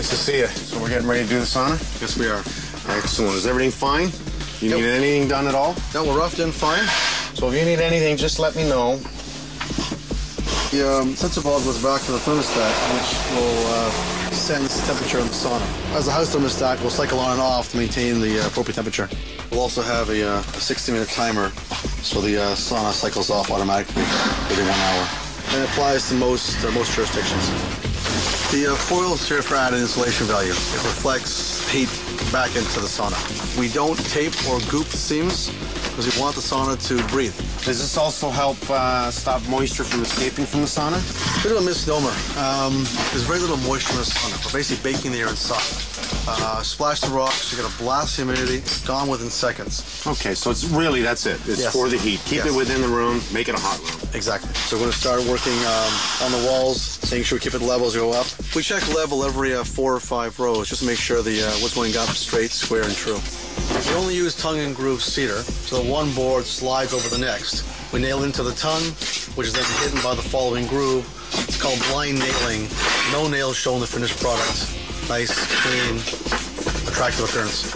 Nice to see you. So we're getting ready to do the sauna? Yes, we are. Excellent. Is everything fine? You need anything done at all? No, we're roughed in fine. So if you need anything, just let me know. The sensor valve goes back to the thermostat, which will sense temperature in the sauna. As the house thermostat will cycle on and off to maintain the appropriate temperature. We'll also have a 60-minute timer, so the sauna cycles off automatically within 1 hour. And it applies to most jurisdictions. The foil is here for added insulation value. It reflects heat back into the sauna. We don't tape or goop the seams because we want the sauna to breathe. Does this also help stop moisture from escaping from the sauna? Bit of a misnomer. There's very little moisture in the sauna. We're basically baking the air inside. Splash the rocks, you get a blast of humidity, gone within seconds. Okay, so it's really, that's it. It's for the heat. Keep it within the room, make it a hot room. Exactly. So we're going to start working on the walls, making sure we keep it level as we go up. We check level every 4 or 5 rows just to make sure the what's going up straight, square, and true. We only use tongue and groove cedar, so one board slides over the next. We nail into the tongue, which is then hidden by the following groove. It's called blind nailing. No nails show in the finished product. Nice, clean, attractive appearance.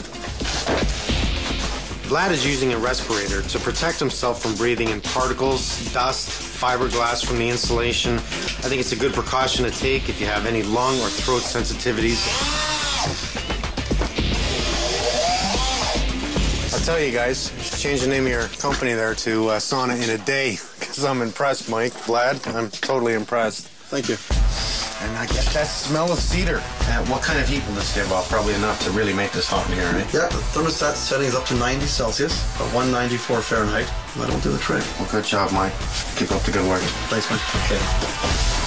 Vlad is using a respirator to protect himself from breathing in particles, dust, fiberglass from the insulation. I think it's a good precaution to take if you have any lung or throat sensitivities. I'll tell you guys, change the name of your company there to Sauna in a Day, because I'm impressed, Mike. Vlad, I'm totally impressed. Thank you. And I get that smell of cedar. What kind of heat will this give off? Probably enough to really make this hot in here, right? Yeah, the thermostat setting is up to 90 Celsius, about 194 Fahrenheit. That'll do the trick. Well, good job, Mike. Keep up the good work. Thanks, Mike. Okay.